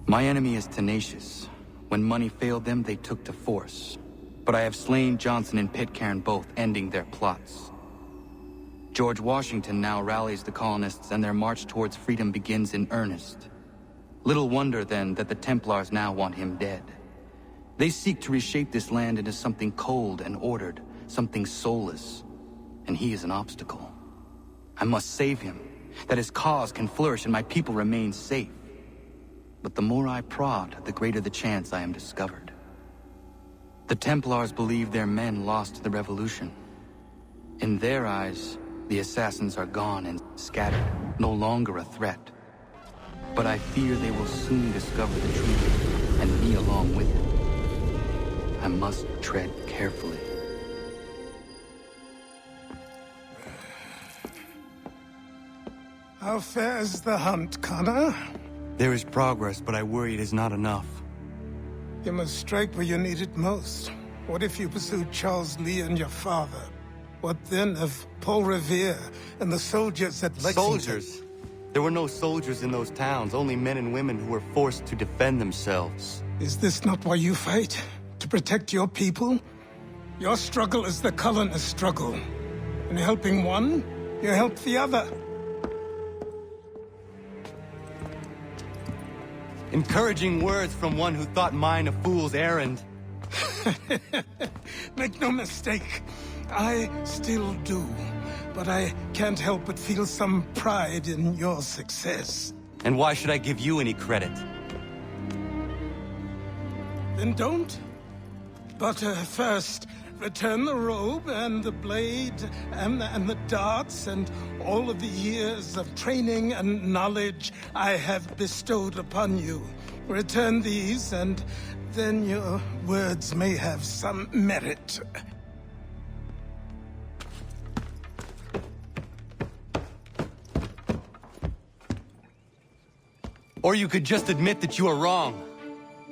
My enemy is tenacious. When money failed them, they took to force. But I have slain Johnson and Pitcairn both, ending their plots. George Washington now rallies the colonists, and their march towards freedom begins in earnest. Little wonder, then, that the Templars now want him dead. They seek to reshape this land into something cold and ordered, something soulless. And he is an obstacle. I must save him, that his cause can flourish and my people remain safe. But the more I prod, the greater the chance I am discovered. The Templars believe their men lost the revolution. In their eyes, the assassins are gone and scattered, no longer a threat. But I fear they will soon discover the truth, and me along with it. I must tread carefully. How fares the hunt, Connor? There is progress, but I worry it is not enough. You must strike where you need it most. What if you pursued Charles Lee and your father? What then of Paul Revere and the soldiers at Lexington? Soldiers? There were no soldiers in those towns, only men and women who were forced to defend themselves. Is this not why you fight? To protect your people? Your struggle is the colonist struggle. In helping one, you help the other. Encouraging words from one who thought mine a fool's errand. Make no mistake, I still do. But I can't help but feel some pride in your success. And why should I give you any credit? Then don't. But first, return the robe and the blade and the darts and all of the years of training and knowledge I have bestowed upon you. Return these, and then your words may have some merit. Or you could just admit that you are wrong.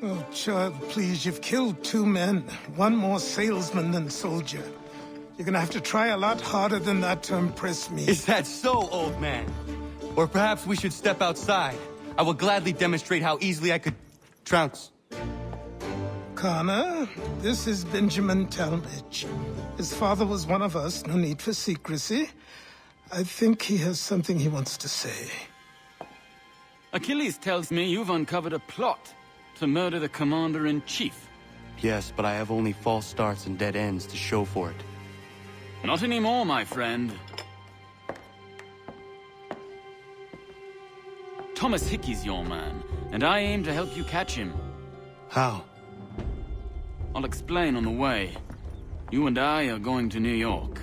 Oh, child, please, you've killed 2 men. One more salesman than soldier. You're gonna have to try a lot harder than that to impress me. Is that so, old man? Or perhaps we should step outside. I will gladly demonstrate how easily I could trounce. Connor, this is Benjamin Talmadge. His father was one of us, no need for secrecy. I think he has something he wants to say. Achilles tells me you've uncovered a plot to murder the commander-in-chief. Yes, but I have only false starts and dead ends to show for it. Not anymore, my friend. Thomas Hickey's your man, and I aim to help you catch him. How? I'll explain on the way. You and I are going to New York.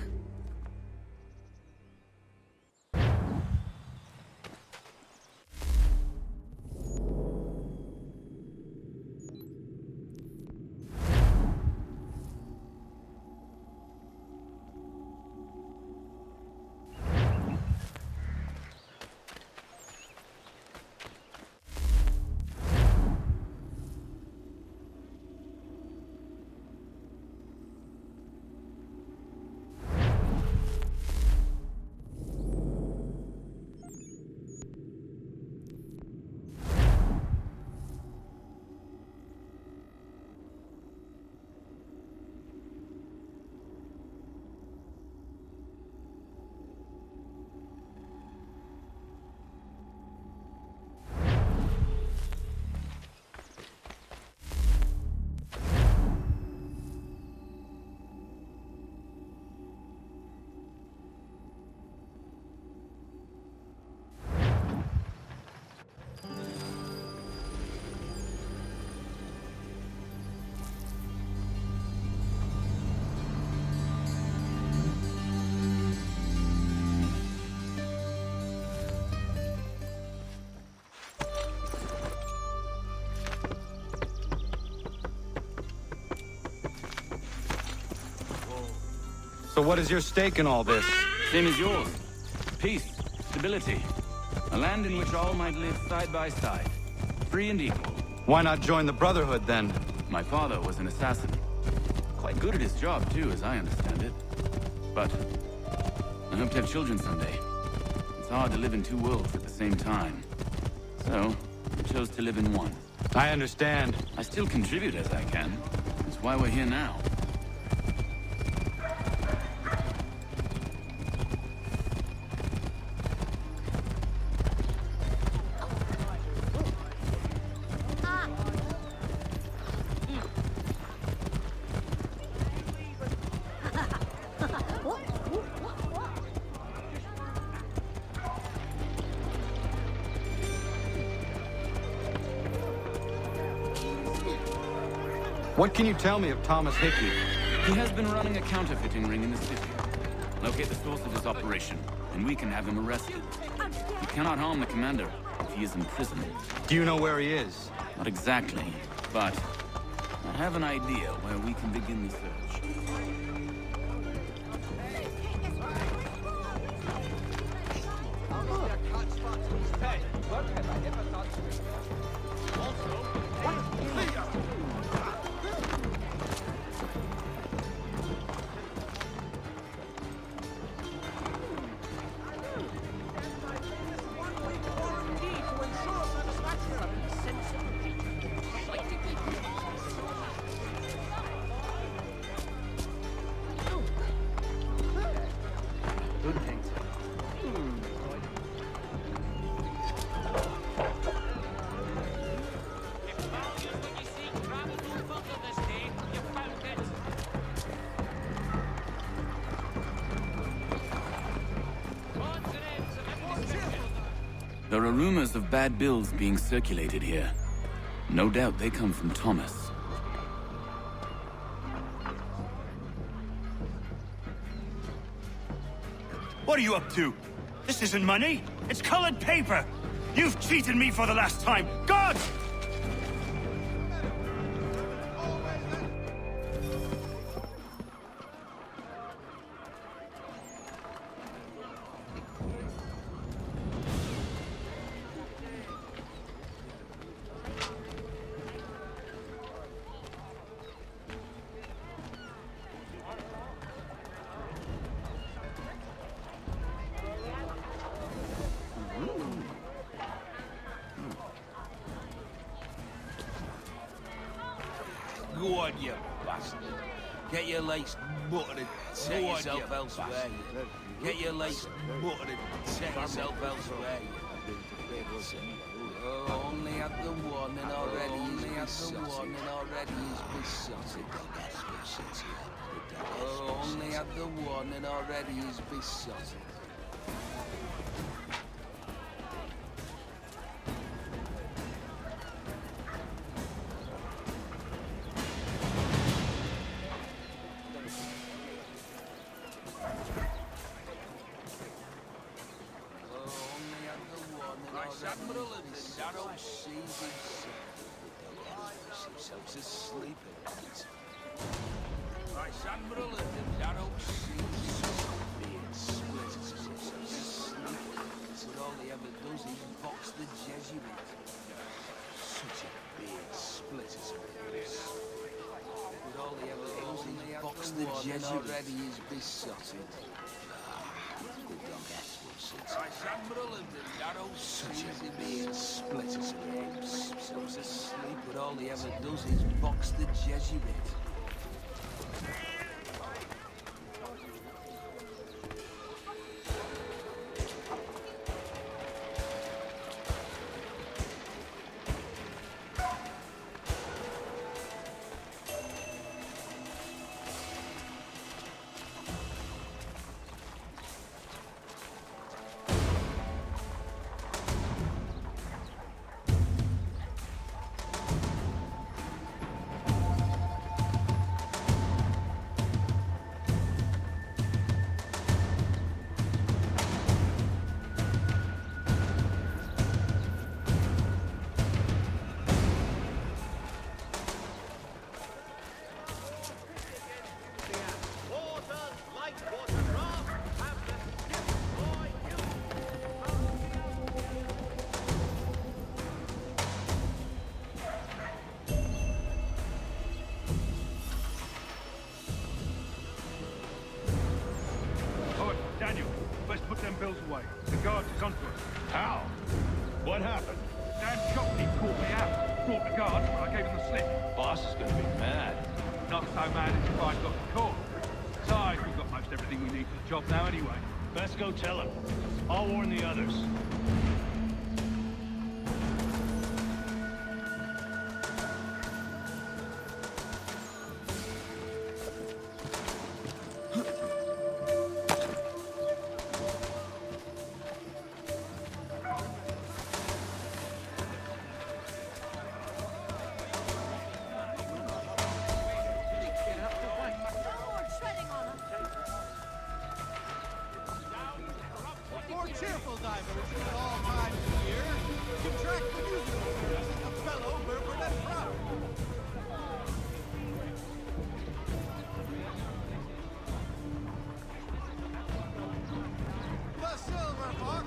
So what is your stake in all this? Same as yours. Peace, stability. A land in which all might live side by side. Free and equal. Why not join the Brotherhood, then? My father was an assassin. Quite good at his job, too, as I understand it. But I hope to have children someday. It's hard to live in 2 worlds at the same time. So, I chose to live in one. I understand. I still contribute as I can. That's why we're here now. What can you tell me of Thomas Hickey? He has been running a counterfeiting ring in the city. Locate the source of his operation, and we can have him arrested. He cannot harm the commander if he is in prison. Do you know where he is? Not exactly, but I have an idea where we can begin the search. There are rumors of bad bills being circulated here. No doubt they come from Thomas. What are you up to? This isn't money. It's colored paper. You've cheated me for the last time. God! Go on, you bastard. Get your legs buttered and set yourself elsewhere. Get your legs buttered and set yourself elsewhere. Oh, only had the warning already. Only had the warning already. He's besotted. Oh, only had the warning already. He's besotted. The Jesuit already is besotted. Good dog such a being split as babes. So's asleep, but all he ever does is box the Jesuit. boss is gonna be mad. Not so mad as if I'd got caught. Besides, we've got most everything we need for the job now anyway. Best go tell him. I'll warn the others. Cheerful divers at all times of year contract the musical a fellow Berber and proud. The Silver Fox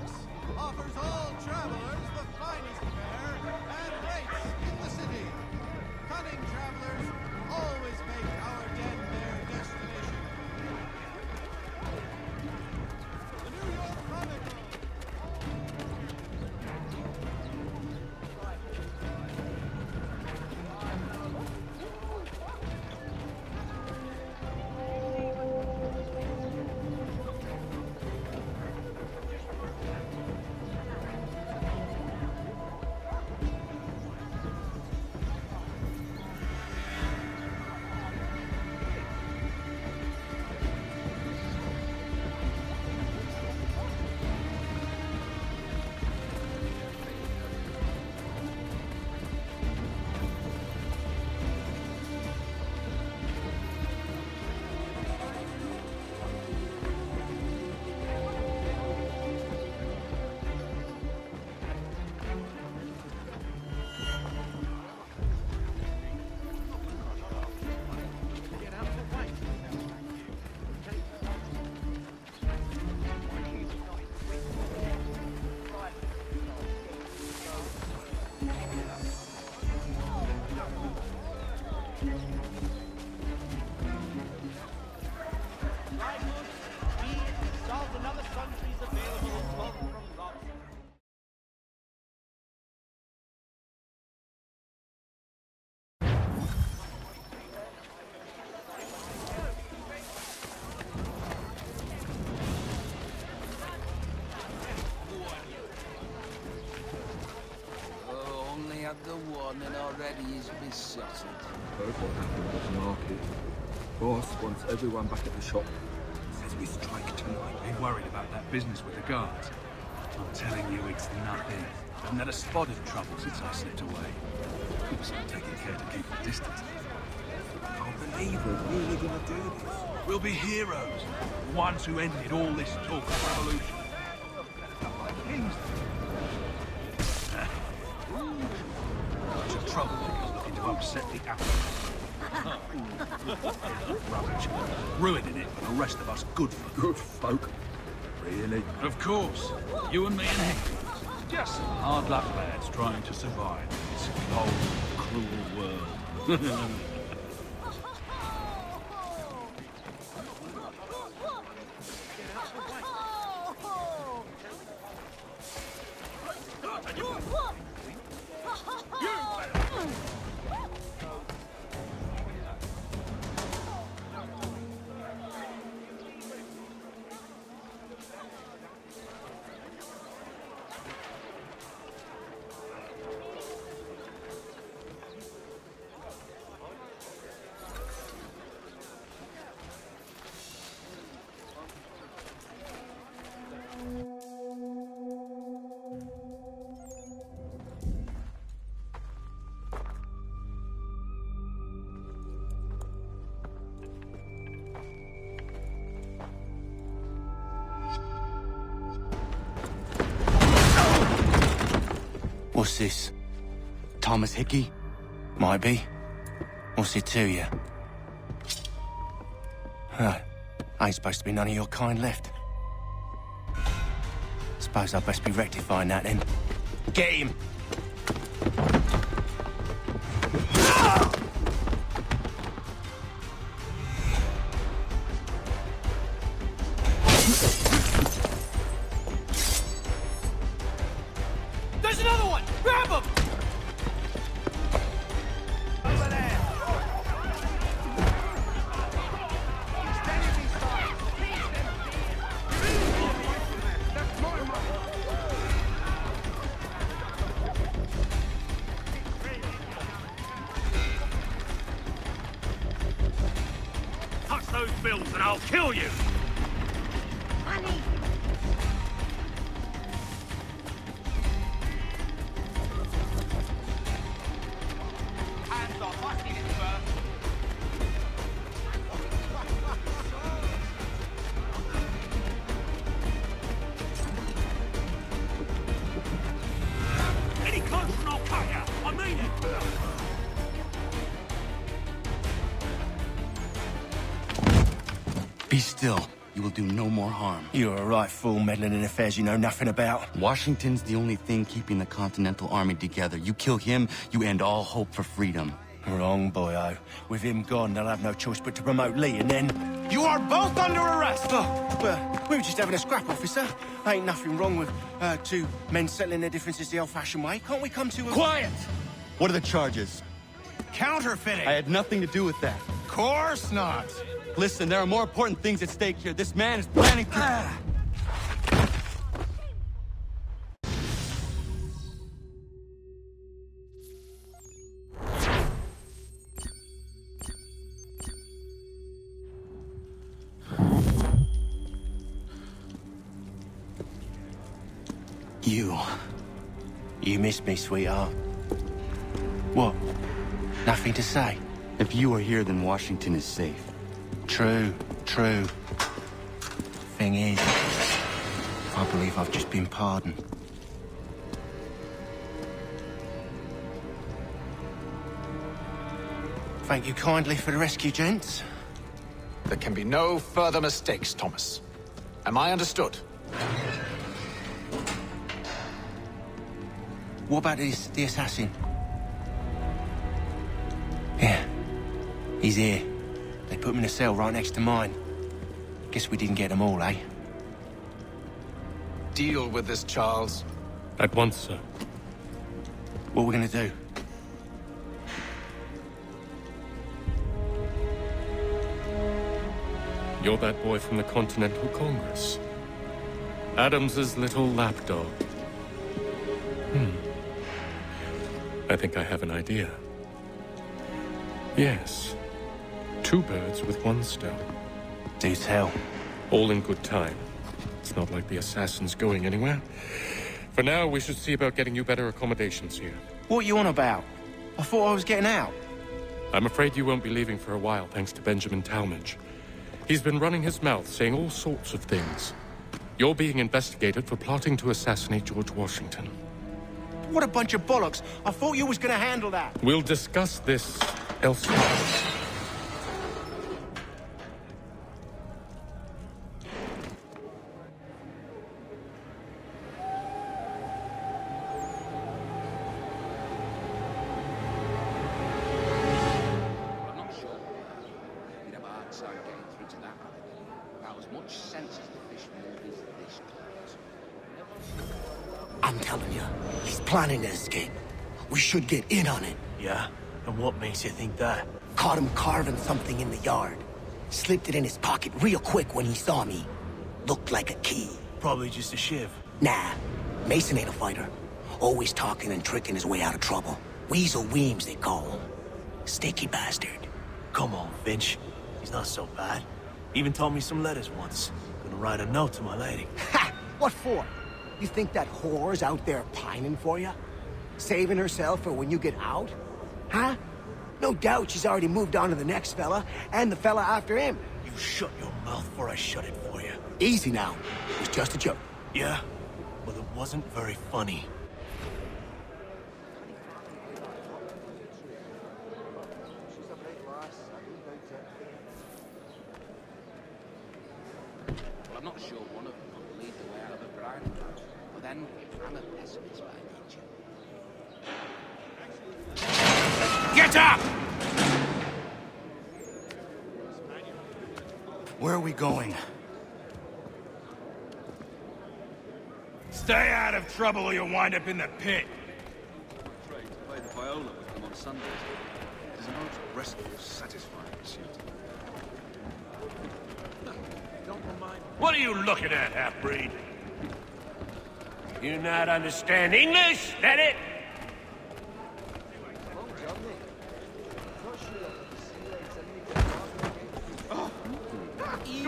offers all travelers the finest fare and rates in the city. Cunning travelers always make our den their destination. The New York Chronicle. The one and already is besotted. Heard what happened at the market. Boss wants everyone back at the shop. Says we strike tonight. Been worried about that business with the guards. I'm telling you, it's nothing. I haven't had a spot of trouble since I slipped away. So I'm taking care to keep the distance. I can't believe we're really gonna do this. We'll be heroes. The ones who ended all this talk of revolution. Kings. Troublemakers looking to upset the apple. Rubbish. Ruining it for the rest of us good folk. Good folk? Really? Of course. You and me and him. Just some hard luck lads trying to survive in this cold, cruel world. What's this? Thomas Hickey? Might be. What's it to you? Huh. Ain't supposed to be none of your kind left. Suppose I best be rectifying that then. Get him! There's another one! Grab him! Over there! spills and I'll kill you! Honey! Hands off, I seen it first. Any closer and I'll cut ya! I mean it! Be still. You will do no more harm. You're a right fool meddling in affairs you know nothing about. Washington's the only thing keeping the Continental Army together. You kill him, you end all hope for freedom. Wrong, boyo. With him gone, they'll have no choice but to promote Lee, and then... You are both under arrest! Oh, well, we were just having a scrap, officer. Ain't nothing wrong with two men settling their differences the old-fashioned way. Can't we come to a... Quiet! What are the charges? Counterfeiting! I had nothing to do with that. Course not! Listen, there are more important things at stake here. This man is planning to... You missed me, sweetheart. What? Nothing to say? If you are here, then Washington is safe. True. Thing is, I believe I've just been pardoned. Thank you kindly for the rescue, gents. There can be no further mistakes, Thomas. Am I understood? What about the assassin? Yeah, he's here. They put him in a cell right next to mine. Guess we didn't get them all, eh? Deal with this, Charles. At once, sir. What are we gonna do? You're that boy from the Continental Congress. Adams's little lapdog. I think I have an idea. Yes. 2 birds with 1 stone. Do tell. All in good time. It's not like the assassin's going anywhere. For now, we should see about getting you better accommodations here. What are you on about? I thought I was getting out. I'm afraid you won't be leaving for a while, thanks to Benjamin Talmadge. He's been running his mouth, saying all sorts of things. You're being investigated for plotting to assassinate George Washington. What a bunch of bollocks. I thought you was gonna handle that. We'll discuss this elsewhere. I'm telling you, he's planning to escape. We should get in on it. Yeah? And what makes you think that? Caught him carving something in the yard. Slipped it in his pocket real quick when he saw me. Looked like a key. Probably just a shiv. Nah, Mason ain't a fighter. Always talking and tricking his way out of trouble. Weasel Weems, they call him. Sticky bastard. Come on, Finch. He's not so bad. Even told me some letters once. Gonna write a note to my lady. Ha! What for? You think that whore's out there pining for you? Saving herself for when you get out? Huh? No doubt she's already moved on to the next fella, and the fella after him. You shut your mouth before I shut it for you. Easy now. It was just a joke. Yeah? Well, it wasn't very funny. Well, I'm not sure one of them will lead the way out of a bride. But then, I'm a pessimist by nature. Get up! Where are we going? Stay out of trouble or you'll wind up in the pit. Trade to play the viola with them on Sundays. It is a most restful, satisfying pursuit. What are you looking at, half-breed? You not understand English? That it?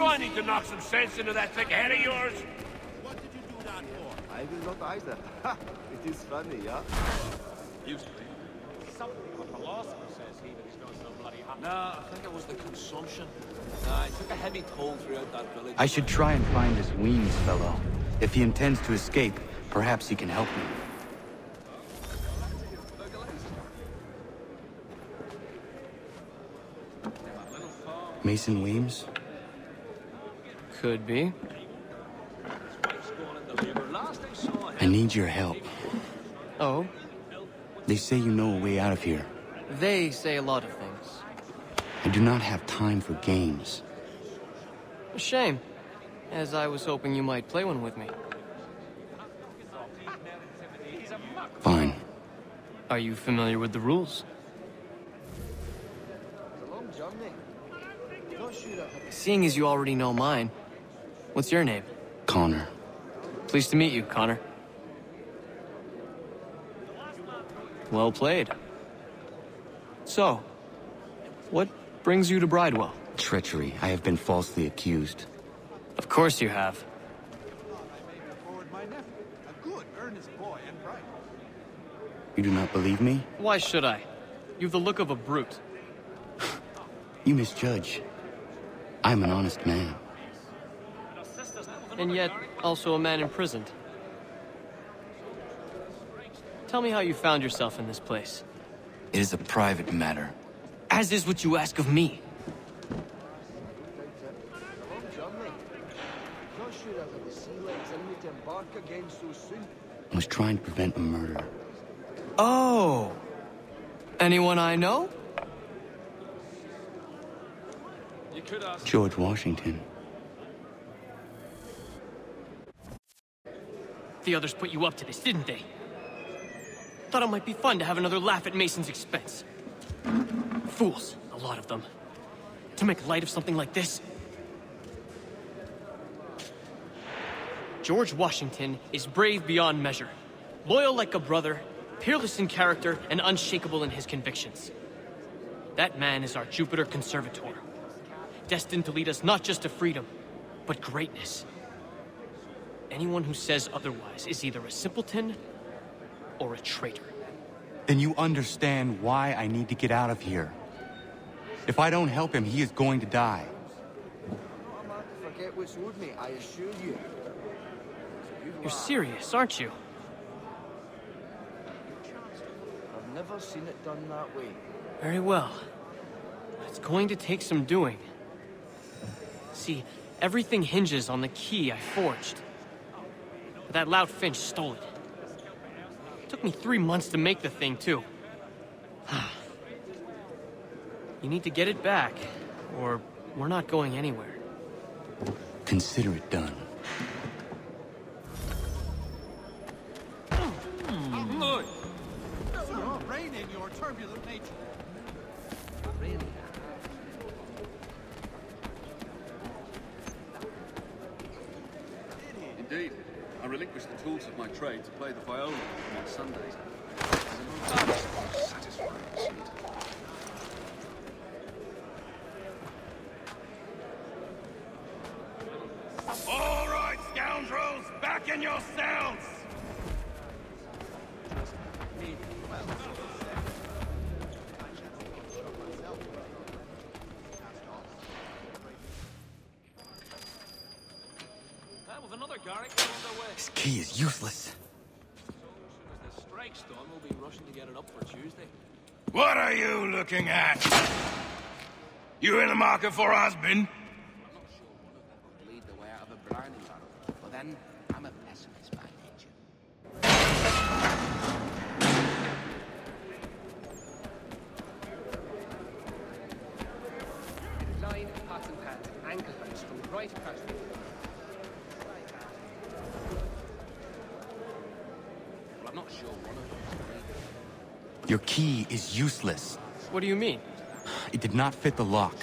I need to knock some sense into that thick head of yours? What did you do that for? I will not either. Ha! It is funny, yeah? Used to be. Something of a philosopher says he, but he's not so bloody hot. Nah, I think it was the consumption. Nah, it took a heavy toll throughout that village. I should try and find this Weems fellow. If he intends to escape, perhaps he can help me. Mason Weems? Could be. I need your help. Oh? They say you know a way out of here. They say a lot of things. I do not have time for games. A shame, as I was hoping you might play one with me. Fine. Are you familiar with the rules? Seeing as you already know mine, what's your name? Connor. Pleased to meet you, Connor. Well played. So, what brings you to Bridewell? Treachery. I have been falsely accused. Of course you have. You do not believe me? Why should I? You've the look of a brute. You misjudge. I'm an honest man. And yet, also a man imprisoned. Tell me how you found yourself in this place. It is a private matter. As is what you ask of me. I was trying to prevent a murder. Oh! Anyone I know? George Washington. The others put you up to this, didn't they? Thought it might be fun to have another laugh at Mason's expense. Fools, a lot of them. To make light of something like this. George Washington is brave beyond measure. Loyal like a brother, peerless in character, and unshakable in his convictions. That man is our Jupiter Conservator. Destined to lead us not just to freedom, but greatness. Anyone who says otherwise is either a simpleton or a traitor. Then you understand why I need to get out of here. If I don't help him, he is going to die. Forget what's owed me, I assure you. You're serious, aren't you? I've never seen it done that way. Very well. It's going to take some doing. See, everything hinges on the key I forged. But that loud Finch stole it. Took me 3 months to make the thing, too. You need to get it back, or we're not going anywhere. Consider it done. Rein in your turbulent nature. Indeed. I relinquished the tools of my trade to play the viola on Sundays. It's a most satisfying pursuit. All right, scoundrels, back in your cells! This key is useless. The strike's done, we'll be rushing to get it up for Tuesday. What are you looking at? You in the market for a husband? Lead the way out of a brownie barrel. But then, I'm a pessimist by nature. Line, pots and pans, ankle bands from right across the Well, I'm not sure one of them is Your key is useless. What do you mean? It did not fit the lock.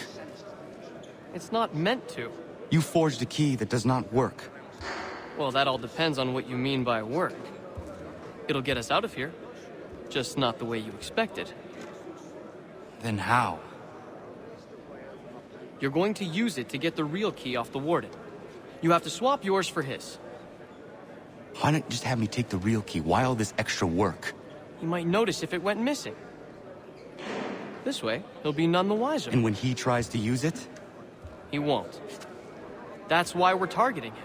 It's not meant to. You forged a key that does not work. Well, that all depends on what you mean by work. It'll get us out of here. Just not the way you expected. Then how? You're going to use it to get the real key off the warden. You have to swap yours for his. Why not just have me take the real key? Why all this extra work? He might notice if it went missing. This way, he'll be none the wiser. And when he tries to use it? He won't. That's why we're targeting him.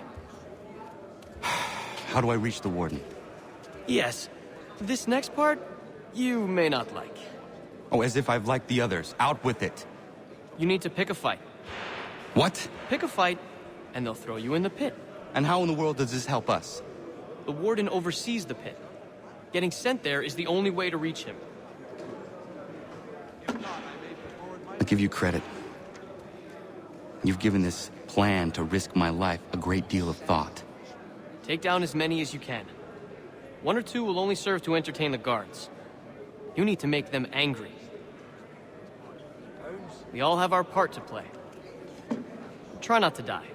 How do I reach the warden? Yes. This next part, you may not like. Oh, as if I've liked the others. Out with it. You need to pick a fight. What? Pick a fight, and they'll throw you in the pit. And how in the world does this help us? The warden oversees the pit. Getting sent there is the only way to reach him. I give you credit. You've given this plan to risk my life a great deal of thought. Take down as many as you can. 1 or 2 will only serve to entertain the guards. You need to make them angry. We all have our part to play. Try not to die.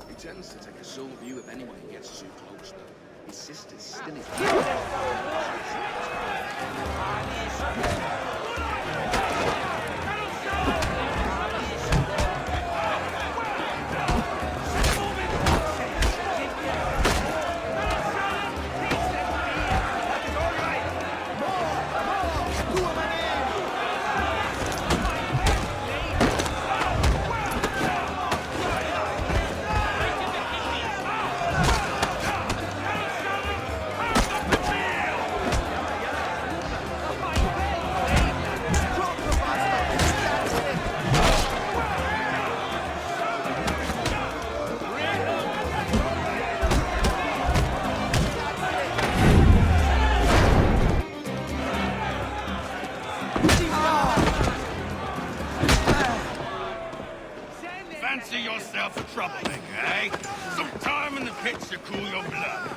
He tends to take a sole view if anyone gets too close. His sister's still his... Fancy yourself a troublemaker, eh? Some time in the pits to cool your blood.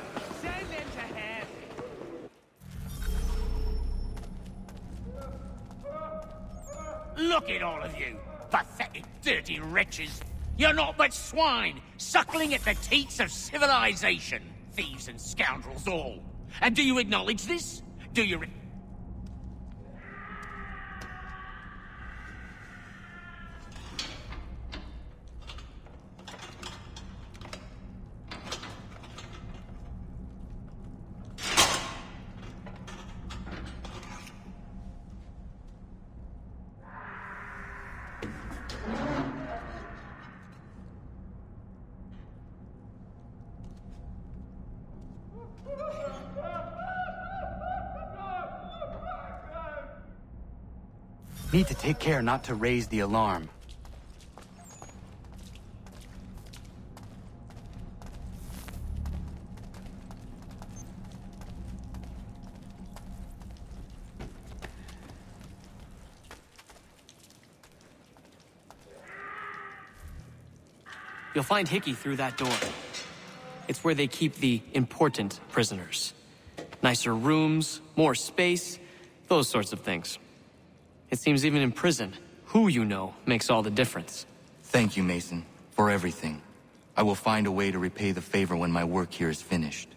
Look at all of you, pathetic, dirty wretches. You're not but swine, suckling at the teats of civilization. Thieves and scoundrels all. And do you acknowledge this? Do you... Need to take care not to raise the alarm. You'll find Hickey through that door. It's where they keep the important prisoners. Nicer rooms, more space, those sorts of things. It seems even in prison, who you know makes all the difference. Thank you, Mason, for everything. I will find a way to repay the favor when my work here is finished.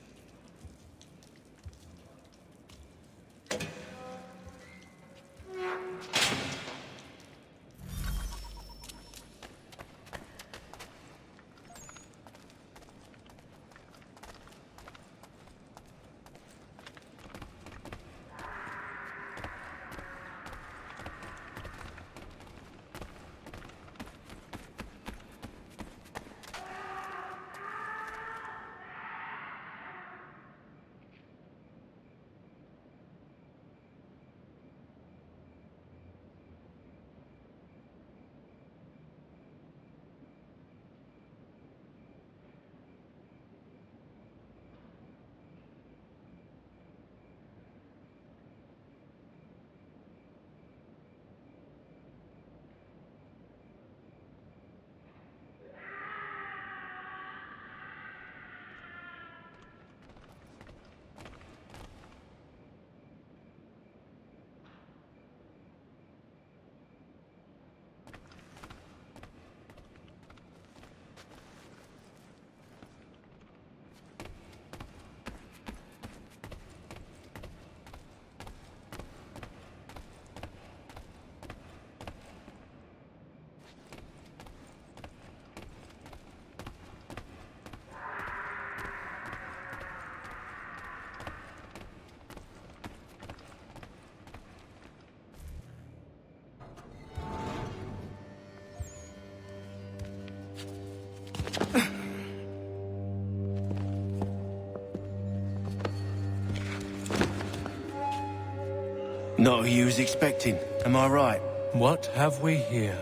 Not who you was expecting, am I right? What have we here?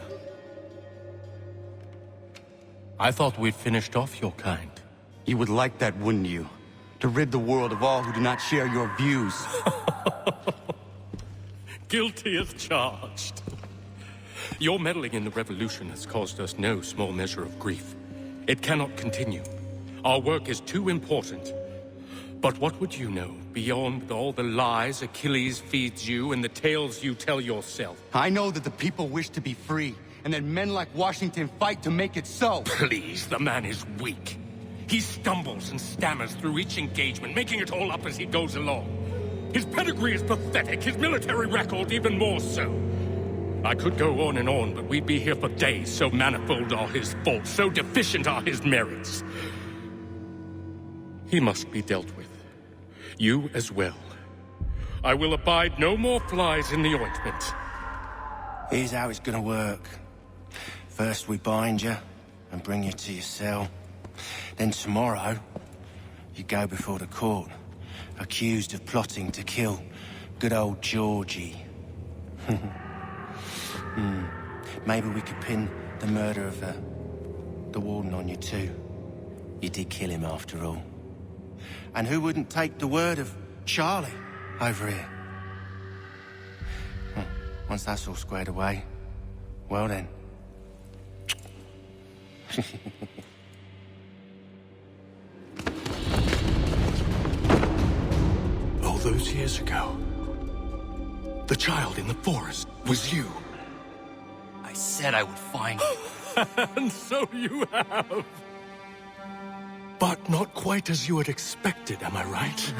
I thought we'd finished off your kind. You would like that, wouldn't you? To rid the world of all who do not share your views. Guilty as charged. Your meddling in the revolution has caused us no small measure of grief. It cannot continue. Our work is too important. But what would you know beyond all the lies Achilles feeds you and the tales you tell yourself? I know that the people wish to be free, and that men like Washington fight to make it so. Please, the man is weak. He stumbles and stammers through each engagement, making it all up as he goes along. His pedigree is pathetic, his military record even more so. I could go on and on, but we'd be here for days, so manifold are his faults, so deficient are his merits. He must be dealt with. You as well. I will abide no more flies in the ointment. Here's how it's gonna work. First we bind you and bring you to your cell. Then tomorrow, you go before the court, accused of plotting to kill good old Georgie. Maybe we could pin the murder of the warden on you too. You did kill him after all. And who wouldn't take the word of Charlie over here? Once that's all squared away, well then. All those years ago, the child in the forest was you. I said I would find you. And so you have. But not quite as you had expected, am I right?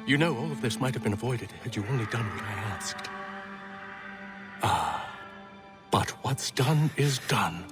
You know, all of this might have been avoided had you only done what I asked. But what's done is done.